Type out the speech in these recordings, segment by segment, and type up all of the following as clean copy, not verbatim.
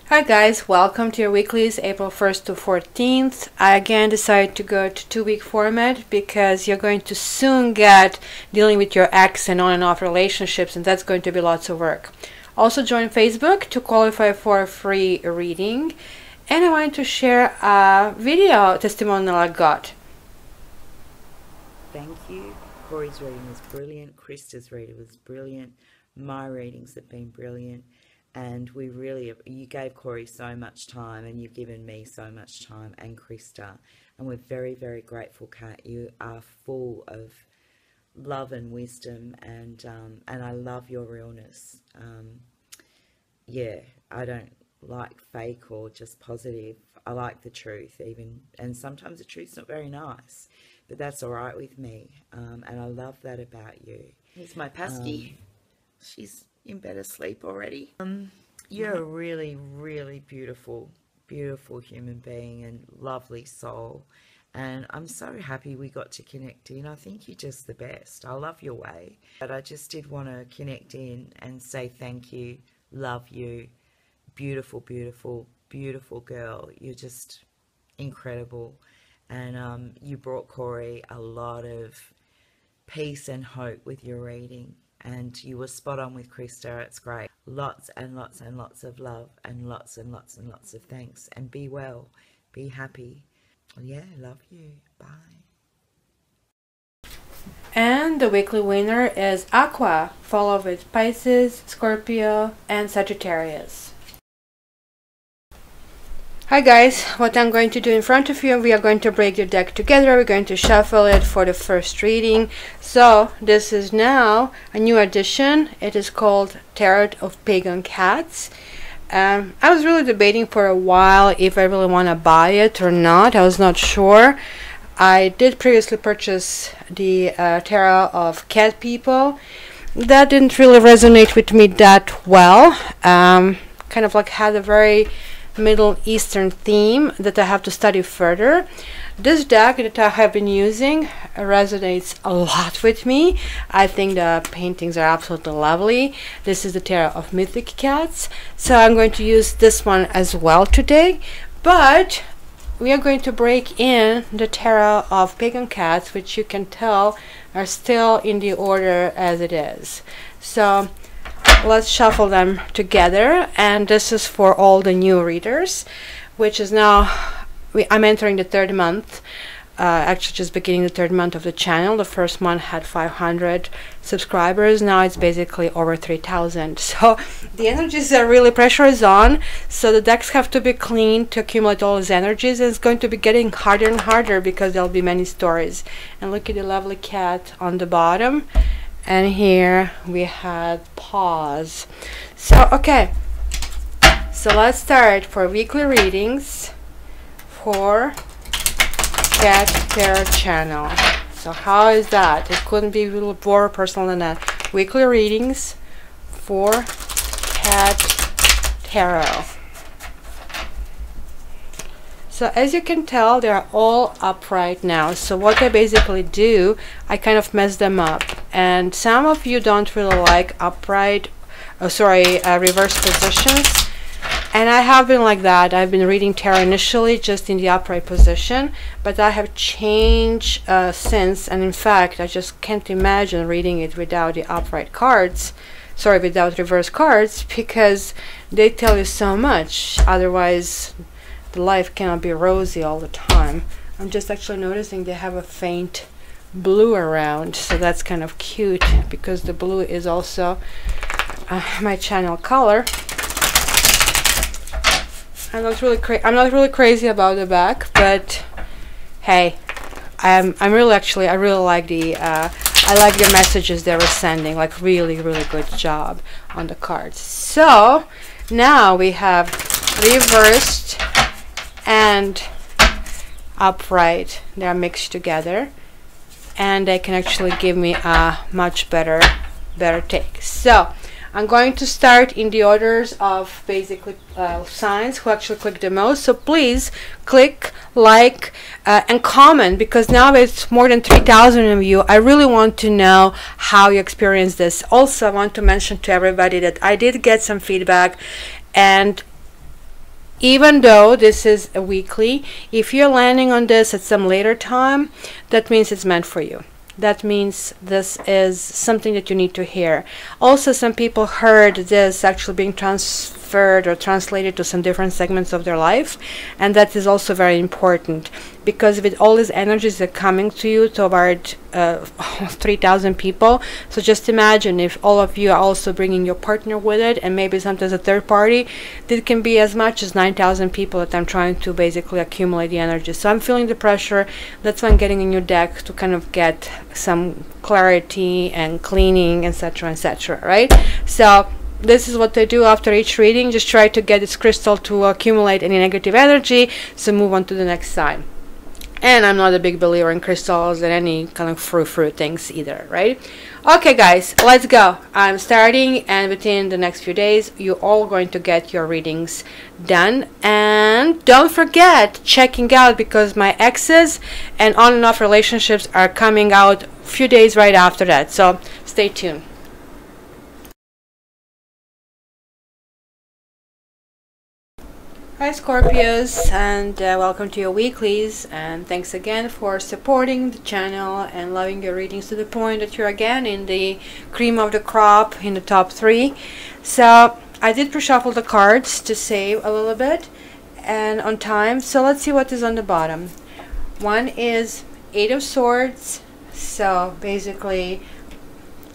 Hi guys, welcome to your weeklies, April 1st to 14th. I again decided to go to 2-week format because you're going to soon get dealing with your ex and on and off relationships, and that's going to be lots of work. Also join Facebook to qualify for a free reading, and I wanted to share a video testimonial I got. Thank you. Corey's reading was brilliant. Krista's reading was brilliant. My readings have been brilliant. And we really, you gave Corey so much time, and you've given me so much time, and Krista. And we're very, very grateful, Kat. You are full of love and wisdom, and I love your realness. Yeah, I don't like fake or just positive. I like the truth, even, and sometimes the truth's not very nice, but that's all right with me. And I love that about you. Here's my pasty. She's in better sleep already. You're a really, really beautiful human being and lovely soul. And I'm so happy we got to connect in. I think you're just the best. I love your way. But I just did want to connect in and say thank you, love you. Beautiful, beautiful, beautiful girl. You're just incredible. And you brought Corey a lot of peace and hope with your reading. And you were spot on with Krista. It's great. Lots and lots and lots of love, and lots and lots and lots of thanks. And be well, be happy. Yeah, love you. Bye. And the weekly winner is Aqua, followed with Pisces, Scorpio, and Sagittarius. Hi guys, what I'm going to do in front of you, we are going to break the deck together. We're going to shuffle it for the first reading. So this is now a new edition. It is called Tarot of Pagan Cats. I was really debating for a while if I really want to buy it or not. I was not sure. I did previously purchase the Tarot of Cat People. That didn't really resonate with me that well. Kind of like had a very Middle Eastern theme that I have to study further. This deck that I have been using resonates a lot with me. I think the paintings are absolutely lovely. This is the Tarot of Mythic Cats, so I'm going to use this one as well today. But we are going to break in the Tarot of Pagan Cats, which you can tell are still in the order as it is. So let's shuffle them together, and this is for all the new readers, which is now, I'm entering the third month, actually just beginning the third month of the channel. The first month had 500 subscribers, now it's basically over 3,000. So the energies are really, pressure is on, so the decks have to be cleaned to accumulate all those energies, and it's going to be getting harder and harder because there'll be many stories. And look at the lovely cat on the bottom. And here we had pause. So okay, so let's start for weekly readings for Cat Tarot channel. So how is that? It couldn't be a little more personal than that. Weekly readings for Cat Tarot. So as you can tell, they are all upright now. So what I basically do, I kind of mess them up. And some of you don't really like upright, reverse positions. And I have been like that. I've been reading tarot initially just in the upright position, but I have changed since. And in fact, I just can't imagine reading it without the upright cards. Without reverse cards, because they tell you so much. Otherwise, the life cannot be rosy all the time. I'm just actually noticing they have a faint blue around, so that's kind of cute because the blue is also my channel color. I'm not really crazy about the back, but hey, I really like the I like the messages they were sending. Like really good job on the cards. So now we have reversed and upright. They're mixed together, and they can actually give me a much better take. So I'm going to start in the orders of basically signs who actually click the most. So please click, like, and comment, because now it's more than 3,000 of you. I really want to know how you experience this. Also, I want to mention to everybody that I did get some feedback, and even though this is a weekly, if you're landing on this at some later time, that means it's meant for you. That means this is something that you need to hear. Also, some people heard this actually being transferred or translated to some different segments of their life, and that is also very important, because with all these energies that are coming to you toward 3,000 people, so just imagine if all of you are also bringing your partner with it, and maybe sometimes a third party, that can be as much as 9,000 people that I'm trying to basically accumulate the energy. So I'm feeling the pressure. That's why I'm getting a new deck to kind of get some clarity and cleaning, etc., etc., right? So this is what I do after each reading. Just try to get this crystal to accumulate any negative energy, so move on to the next side. And I'm not a big believer in crystals and any kind of frou-frou things either, right? Okay, guys, let's go. I'm starting, and within the next few days, you're all going to get your readings done. And don't forget checking out, because my exes and on and off relationships are coming out a few days right after that. So stay tuned. Hi Scorpios, and welcome to your weeklies, and thanks again for supporting the channel and loving your readings to the point that you're again in the cream of the crop in the top 3. So I did pre-shuffle the cards to save a little bit and on time. So let's see what is on the bottom. One is 8 of Swords. So basically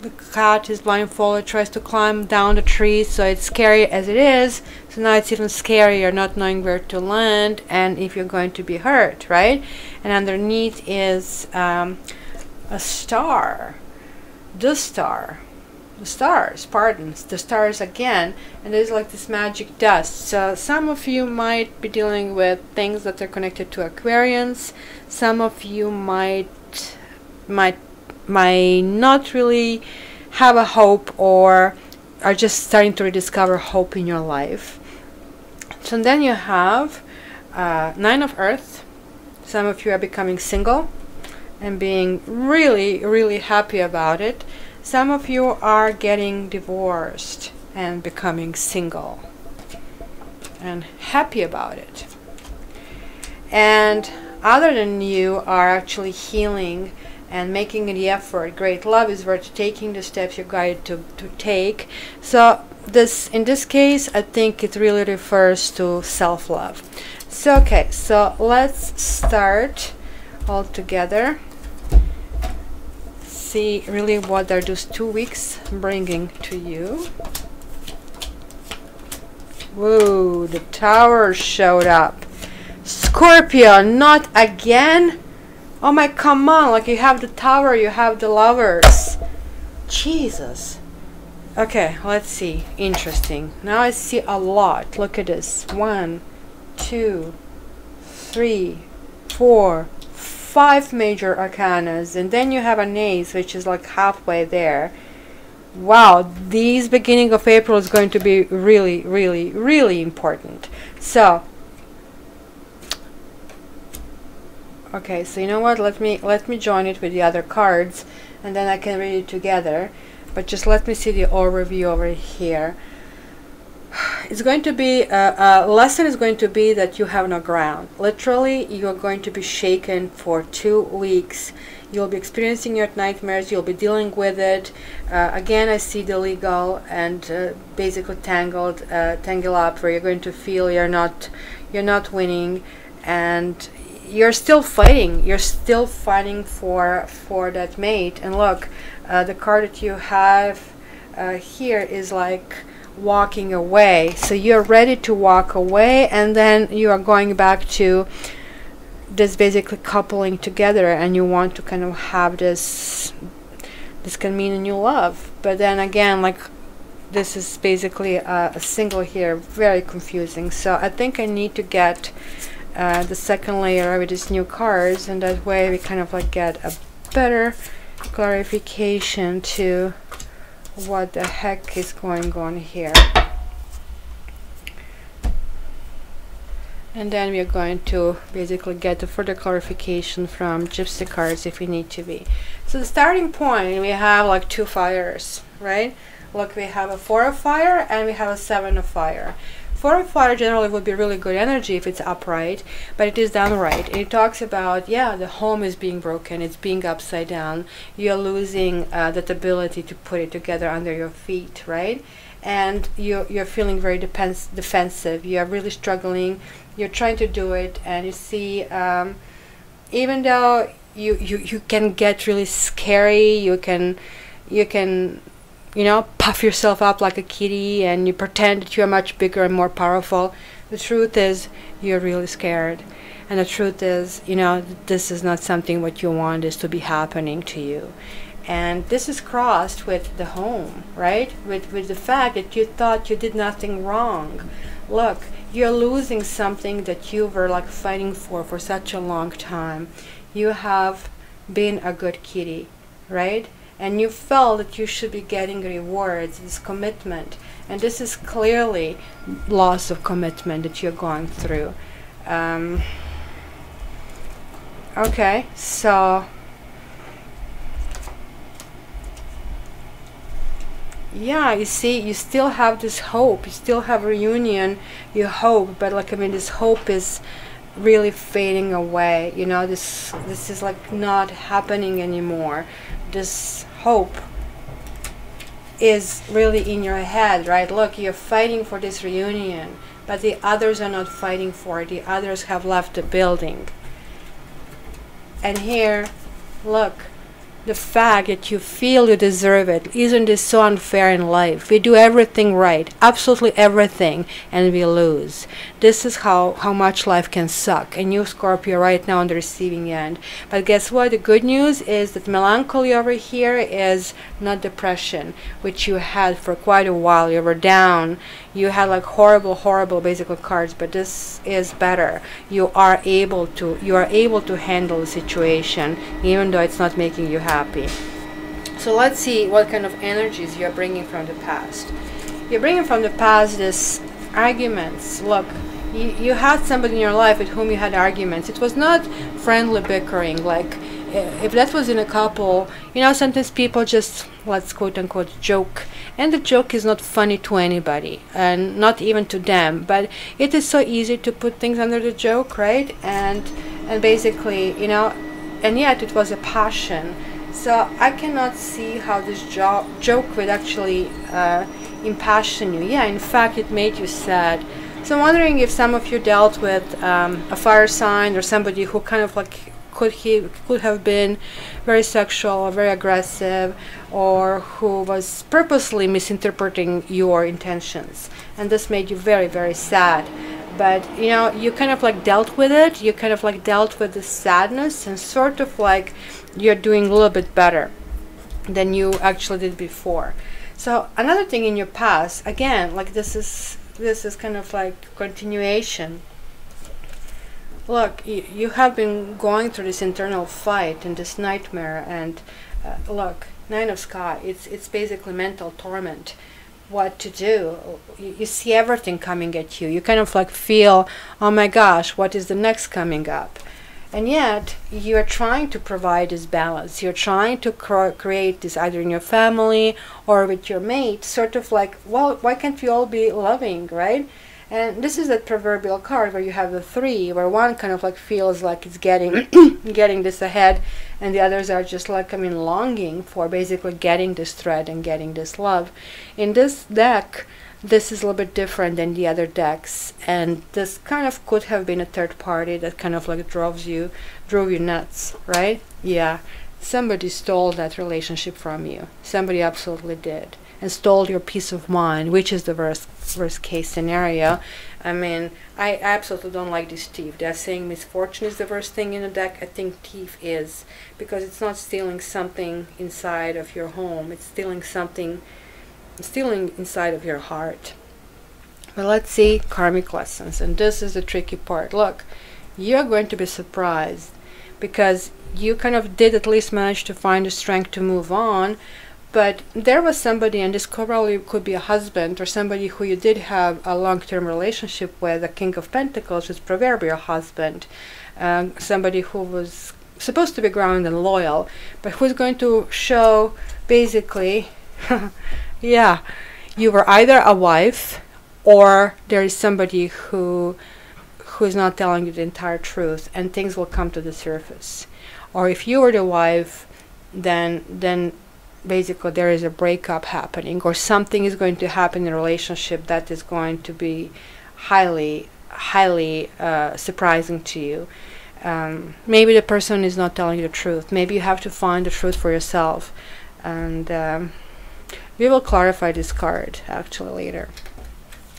the cat is blindfolded, tries to climb down the tree, so it's scary as it is. So now it's even scarier not knowing where to land and if you're going to be hurt, right? And underneath is a star. The stars again, and there's like this magic dust. So some of you might be dealing with things that are connected to Aquarians. Some of you might not really have a hope, or are just starting to rediscover hope in your life. So then you have 9 of Earth. Some of you are becoming single and being really, really happy about it. Some of you are getting divorced and becoming single and happy about it. And other than you are actually healing and making the effort. Great love is worth taking the steps you're guided to take. So in this case, I think it really refers to self-love. So okay, so let's start all together. See really what are those 2 weeks bringing to you. Whoa, the Tower showed up. Scorpio, not again? Oh my, come on, like you have the Tower, you have the Lovers. Jesus. Okay, let's see. Interesting. Now I see a lot. Look at this. 1, 2, 3, 4, 5 major arcanas, and then you have an ace, which is like halfway there. Wow, these beginning of April is going to be really, really, really important. So okay, so you know what, let me join it with the other cards, and then I can read it together. But just let me see the overview over here. It's going to be a lesson is going to be that you have no ground. Literally, you are going to be shaken for 2 weeks. You'll be experiencing your nightmares. You'll be dealing with it. Again, I see the legal and basically tangle up, where you're going to feel you're not winning, and you're still fighting. You're still fighting for that mate. And look, the card that you have here is like walking away. So you're ready to walk away, and then you are going back to this basically coupling together, and you want to kind of have this can mean a new love. But then again, like, this is basically a single here, very confusing. So I think I need to get the second layer with these new cards, and that way we kind of like get a better clarification to what the heck is going on here. And then we are going to basically get the further clarification from Gypsy cards if we need to be. So the starting point, we have like 2 fires, right? Look, we have a 4 of fire and we have a 7 of fire. 4-5 generally would be really good energy if it's upright, but it is downright. And it talks about, yeah, the home is being broken, it's being upside down, you're losing that ability to put it together under your feet, right? And you're feeling very defensive, you're really struggling, you're trying to do it, and you see, even though you can get really scary, you can puff yourself up like a kitty and you pretend that you're much bigger and more powerful. The truth is you're really scared, and the truth is, this is not something what you want is to be happening to you. And this is crossed with the home, right? With the fact that you thought you did nothing wrong. Look, you're losing something that you were like fighting for such a long time. You have been a good kitty, right? And you felt that you should be getting rewards, this commitment. And this is clearly loss of commitment that you're going through. Okay, so yeah, you see, you still have this hope, you still have a reunion, you hope, but like, I mean, this hope is really fading away. This is like not happening anymore. This hope is really in your head, right? Look, you're fighting for this reunion, but the others are not fighting for it. The others have left the building. And here, look, the fact that you feel you deserve it, isn't this so unfair in life? We do everything right, absolutely everything, and we lose. This is how much life can suck. And you, Scorpio, right now on the receiving end. But guess what? The good news is that melancholy over here is not depression, which you had for quite a while. You were down. You had like horrible basically cards, but this is better. You are able to handle the situation, even though it's not making you happy. So let's see what kind of energies you're bringing from the past. You're bringing from the past this arguments. Look, you had somebody in your life with whom you had arguments. It was not friendly bickering. Like, if that was in a couple, sometimes people just, let's quote unquote, joke. And the joke is not funny to anybody, and not even to them. But it is so easy to put things under the joke, right? And basically, and yet it was a passion. So I cannot see how this joke would actually impassion you. Yeah, in fact, it made you sad. So I'm wondering if some of you dealt with a fire sign, or somebody who kind of like could have been very sexual or very aggressive, or who was purposely misinterpreting your intentions, and this made you very, very sad. But you kind of like dealt with it, you kind of like dealt with the sadness, and sort of like you're doing a little bit better than you actually did before. So another thing in your past, again, like this is kind of like continuation. Look, you have been going through this internal fight and this nightmare, and look, Nine of Sky, it's basically mental torment. What to do? You see everything coming at you. You kind of like feel, oh my gosh, what is the next coming up? And yet you are trying to provide this balance. You're trying to create this either in your family or with your mate, sort of like, well, why can't we all be loving, right? And this is that proverbial card where you have the three, where one kind of like feels like it's getting getting this ahead, and the others are just like, longing for basically getting this thread and getting this love. In this deck, this is a little bit different than the other decks, and this kind of could have been a third party that kind of like drove you nuts, right? Yeah, somebody stole that relationship from you. Somebody absolutely did. And stole your peace of mind, which is the worst case scenario. I absolutely don't like this thief. They're saying misfortune is the worst thing in the deck. I think thief is, because it's not stealing something inside of your home. It's stealing inside of your heart. But let's see karmic lessons, and this is the tricky part. Look, you're going to be surprised, because you kind of did at least manage to find the strength to move on. But there was somebody, and this probably could be a husband or somebody who you did have a long-term relationship with, a King of Pentacles, his proverbial husband, somebody who was supposed to be grounded and loyal, but who's going to show basically, yeah, you were either a wife or there is somebody who is not telling you the entire truth, and things will come to the surface. Or if you were the wife, then basically there is a breakup happening, or something is going to happen in a relationship that is going to be highly surprising to you. Maybe the person is not telling you the truth. Maybe you have to find the truth for yourself, and we will clarify this card actually later.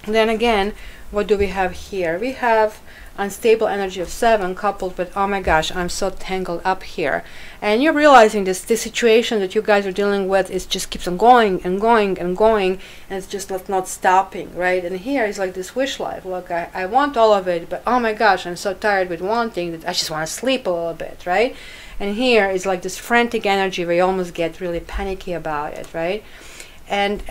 Then again, what do we have here? We have unstable energy of 7 coupled with, oh my gosh, I'm so tangled up here. And you're realizing this situation that you guys are dealing with is just keeps on going and going and going, and it's just not stopping, right? And here is like this wish life. Look, I want all of it, but oh my gosh, I'm so tired with wanting that I just want to sleep a little bit, right? And here is like this frantic energy where you almost get really panicky about it, right? And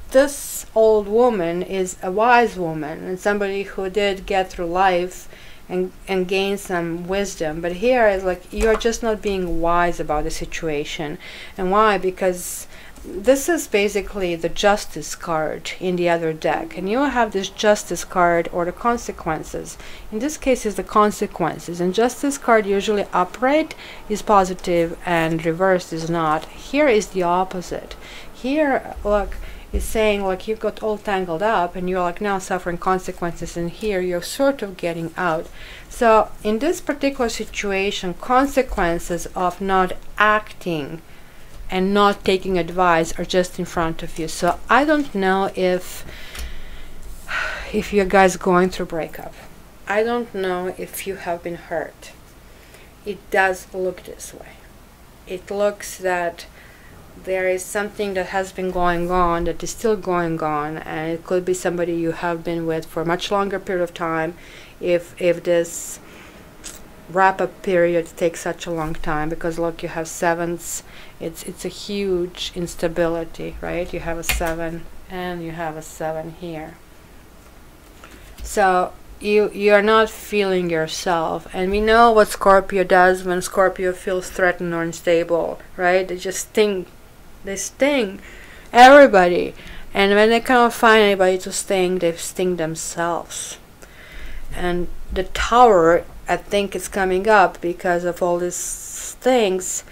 this old woman is a wise woman and somebody who did get through life and gain some wisdom. But here is like you're just not being wise about the situation. And why? Because this is basically the justice card in the other deck, and you have this justice card, or the consequences. In this case is the consequences, and justice card usually upright is positive and reversed is not. Here is the opposite. Here, look, is saying like you got all tangled up and you're like now suffering consequences, and here you're sort of getting out. So in this particular situation, consequences of not acting and not taking advice are just in front of you. So I don't know if you guys going through breakup. I don't know if you have been hurt. It does look this way. It looks that there is something that has been going on that is still going on, and it could be somebody you have been with for a much longer period of time if this wrap-up period takes such a long time. Because look, you have 7s. It's a huge instability, right? You have a 7 and you have a 7 here. So you are not feeling yourself, and we know what Scorpio does when Scorpio feels threatened or unstable, right? They just sting. They sting everybody, and when they cannot find anybody to sting, they sting themselves. And the Tower, I think, is coming up because of all these things.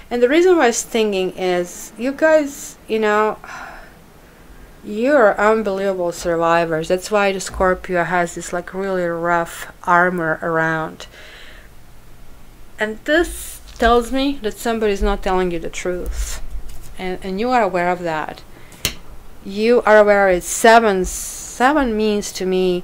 And the reason why it's stinging is you guys, you know, you're unbelievable survivors. That's why the Scorpio has this like really rough armor around. And this tells me that somebody's not telling you the truth. And you are aware of that. You are aware it's 7. 7 means to me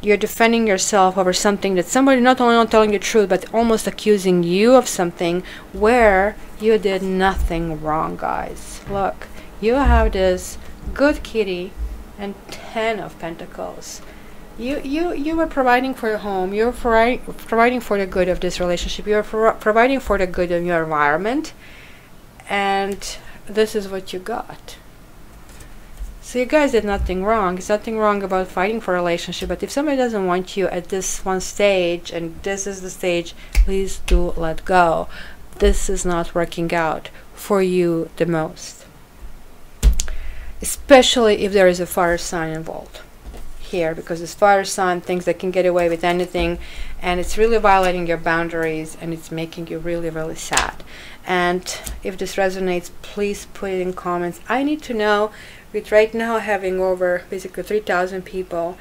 you're defending yourself over something that somebody not only not telling you the truth, but almost accusing you of something where you did nothing wrong, guys. Look, you have this good kitty and 10 of Pentacles. You were providing for your home. You're providing for the good of this relationship. You're providing for the good of your environment, and this is what you got. So you guys did nothing wrong. There's nothing wrong about fighting for a relationship, but if somebody doesn't want you at this one stage, and this is the stage, please do let go. This is not working out for you the most, especially if there is a fire sign involved here, because this fire sign thinks they can get away with anything, and it's really violating your boundaries, and it's making you really, really sad. And if this resonates, please put it in comments. I need to know, with right now having over basically 3,000 people,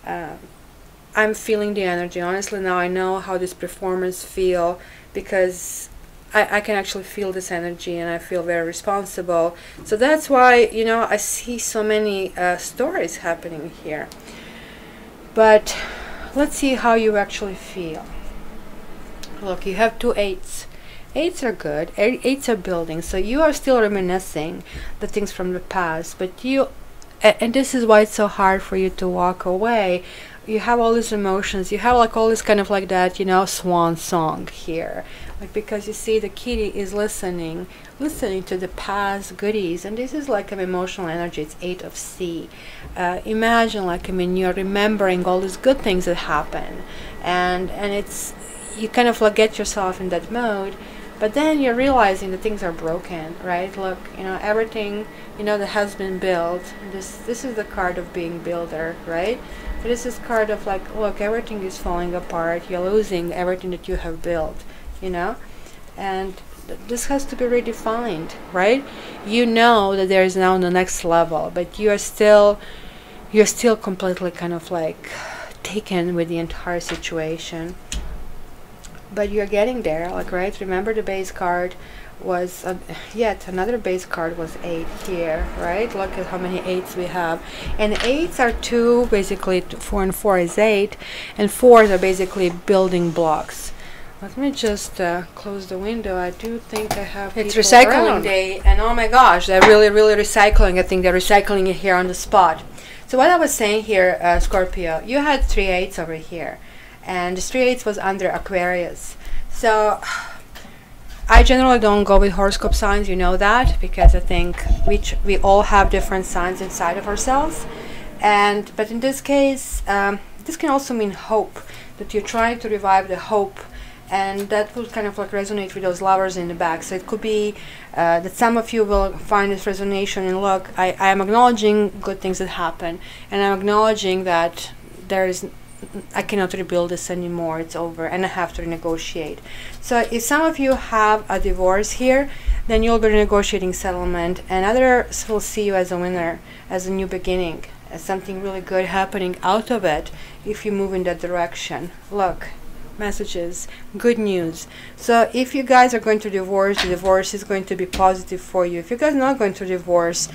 I'm feeling the energy. Honestly, now I know how this performance feel, because I can actually feel this energy, and I feel very responsible. So that's why, you know, I see so many stories happening here. But let's see how you actually feel. Look, you have 2 8s. 8s are good. 8s are building. So you are still reminiscing the things from the past. But you, and this is why it's so hard for you to walk away. You have all these emotions. You have like all this kind of like that, you know, swan song here. Like, because you see the kitty is listening to the past goodies, and this is like an emotional energy. It's 8 of C. Imagine, like, I mean, you're remembering all these good things that happen, and it's, you kind of like get yourself in that mode, but then you're realizing that things are broken, right? Look, you know, everything, you know, that has been built. This is the card of being builder, right? So this is card of like, look, everything is falling apart. You're losing everything that you have built, you know, and this has to be redefined, right? You know that there is now the next level, but you're still completely kind of like taken with the entire situation. But you're getting there, like, right? Remember the base card was yet another base card was 8 here, right? Look at how many 8s we have, and 8s are 2, basically 4 and 4 is 8, and 4s are basically building blocks. Let me just close the window. I do think I have It's people recycling around. day, And oh my gosh, they're really recycling. I think they're recycling it here on the spot. So what I was saying here, Scorpio, you had 3 8s over here, and the 3 8s was under Aquarius. So I generally don't go with horoscope signs, you know that, because I think we all have different signs inside of ourselves. But in this case, this can also mean hope, that you're trying to revive the hope, and that will kind of like resonate with those lovers in the back. So it could be that some of you will find this resonation, and look, I am acknowledging good things that happen, and I'm acknowledging that I cannot rebuild this anymore, it's over, and I have to renegotiate. So if some of you have a divorce here, then you'll be renegotiating settlement, and others will see you as a winner, as a new beginning, as something really good happening out of it if you move in that direction. Look, messages, good news. So if you guys are going to divorce, the divorce is going to be positive for you. If you guys are not going to divorce,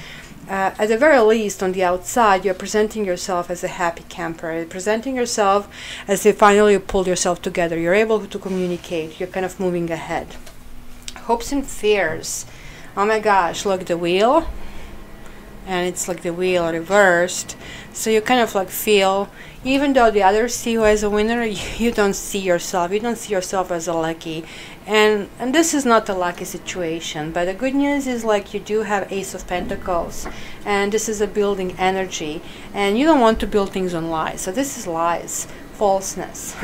at the very least, on the outside, you're presenting yourself as a happy camper. You're presenting yourself as if finally you pulled yourself together. You're able to communicate. You're kind of moving ahead. Hopes and fears. Oh my gosh, look, the wheel. And it's like the wheel reversed. So you kind of like feel, even though the others see you as a winner, you don't see yourself. You don't see yourself as a lucky. And this is not a lucky situation. But the good news is, like, you do have Ace of Pentacles. And this is a building energy. And you don't want to build things on lies. So this is lies, falseness.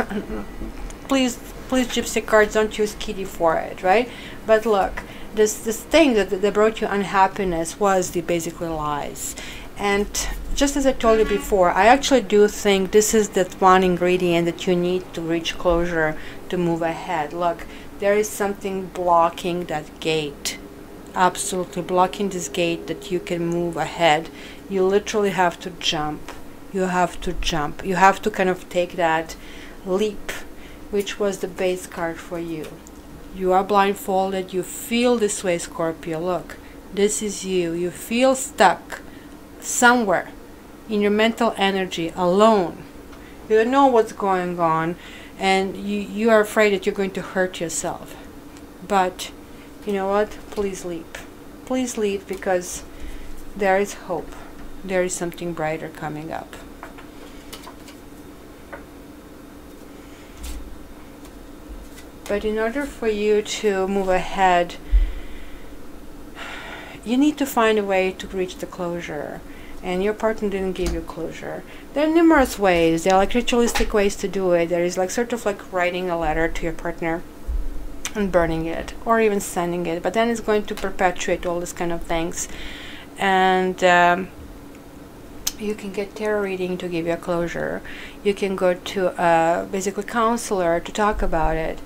Please, Gypsy cards, don't use kitty for it, right? But look, this thing that brought you unhappiness was the basically lies. And just as I told you before, I actually do think this is that one ingredient that you need to reach closure to move ahead. Look, there is something blocking that gate, absolutely blocking this gate that you can move ahead. You literally have to jump. You have to jump. You have to kind of take that leap, which was the base card for you. You are blindfolded. You feel this way, Scorpio. Look, this is you. You feel stuck somewhere in your mental energy, alone. You don't know what's going on, and you are afraid that you're going to hurt yourself. But you know what? Please leap. Please leap, because there is hope. There is something brighter coming up. But in order for you to move ahead, you need to find a way to reach the closure. And your partner didn't give you closure. There are numerous ways. There are like ritualistic ways to do it. There is like sort of like writing a letter to your partner and burning it, or even sending it. But then it's going to perpetuate all these kind of things. And you can get tarot reading to give you a closure. You can go to a basically counselor to talk about it.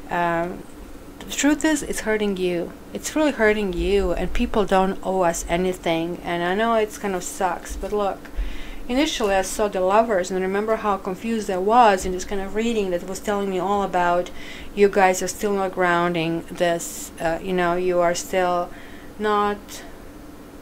The truth is, it's hurting you. It's really hurting you, and people don't owe us anything. And I know it's kind of sucks, but look, initially I saw the Lovers, and remember how confused I was in this kind of reading that was telling me all about you guys are still not grounding this, you know, you are still not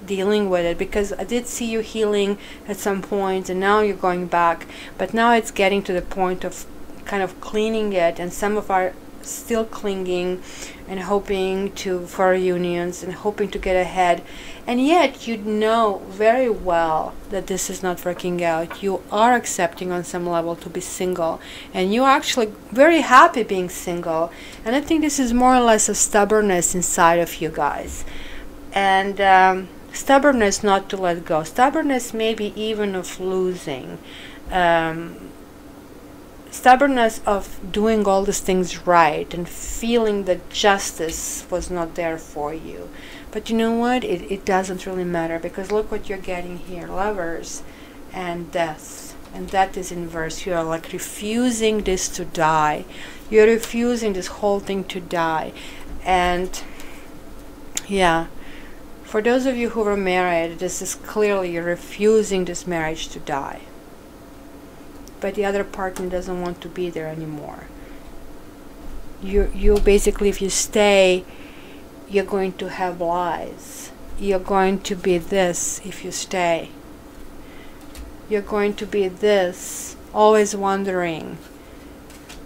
dealing with it, because I did see you healing at some point, and now you're going back, but now it's getting to the point of kind of cleaning it, and some of our still clinging and hoping for reunions and hoping to get ahead, and yet you know very well that this is not working out. You are accepting on some level to be single, and you're actually very happy being single, and I think this is more or less a stubbornness inside of you guys, and stubbornness not to let go, stubbornness maybe even of losing, stubbornness of doing all these things right and feeling that justice was not there for you. But you know what? It doesn't really matter, because look what you're getting here. Lovers and death. And that is inverse. You are like refusing this to die. You're refusing this whole thing to die. And yeah, for those of you who were married, this is clearly you're refusing this marriage to die. But the other partner doesn't want to be there anymore. You basically, if you stay, you're going to have lies. You're going to be this if you stay. You're going to be this, always wondering.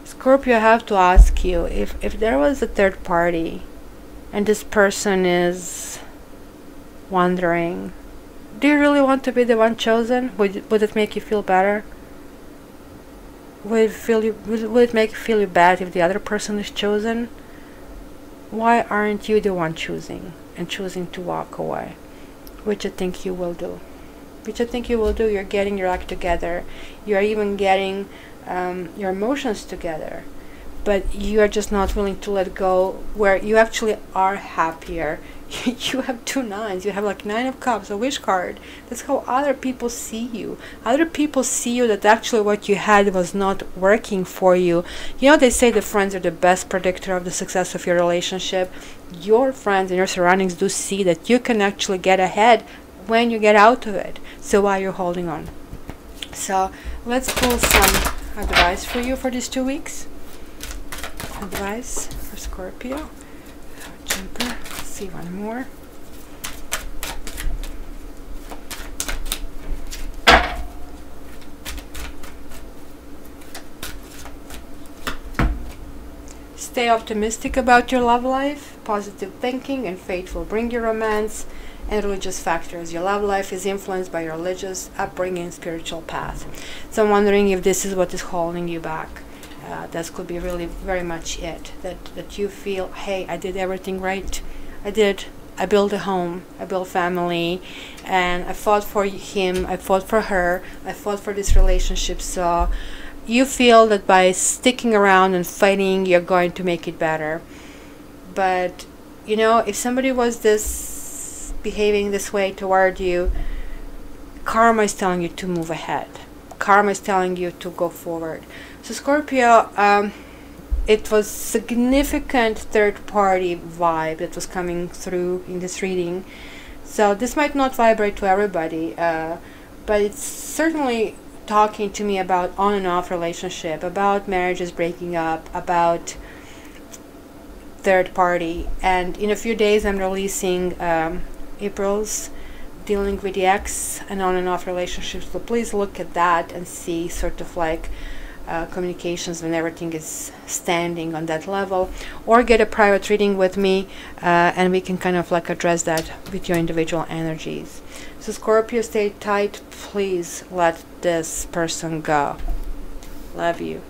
Scorpio, I have to ask you, if there was a third party and this person is wondering, do you really want to be the one chosen? Would it make you feel better? Would it make you feel bad if the other person is chosen? Why aren't you the one choosing and choosing to walk away? Which I think you will do. Which I think you will do. You're getting your act together. You're even getting your emotions together. But you are just not willing to let go, where you actually are happier. You have 2 nines. You have like 9 of cups, a wish card. That's how other people see you. Other people see you that actually what you had was not working for you. You know, they say the friends are the best predictor of the success of your relationship. Your friends and your surroundings do see that you can actually get ahead when you get out of it. So why you're holding on? So let's pull some advice for you for these 2 weeks. Advice for Scorpio. Jumper. Let's see one more. Stay optimistic about your love life. Positive thinking and faith will bring you romance. And religious factors. Your love life is influenced by your religious upbringing and spiritual path. So I'm wondering if this is what is holding you back. That could be really very much it. That you feel, hey, I did everything right. I built a home, I built family, and I fought for him, I fought for her, I fought for this relationship. So you feel that by sticking around and fighting, you're going to make it better. But, you know, if somebody was behaving this way toward you, karma is telling you to move ahead. Karma is telling you to go forward. So Scorpio, it was significant third party vibe that was coming through in this reading. So this might not vibrate to everybody, but it's certainly talking to me about on and off relationship, about marriages breaking up, about third party. And in a few days I'm releasing April's dealing with the ex and on and off relationships. So please look at that and see sort of like communications when everything is standing on that level, or get a private reading with me and we can kind of like address that with your individual energies. So Scorpio, stay tight. Please let this person go. Love you.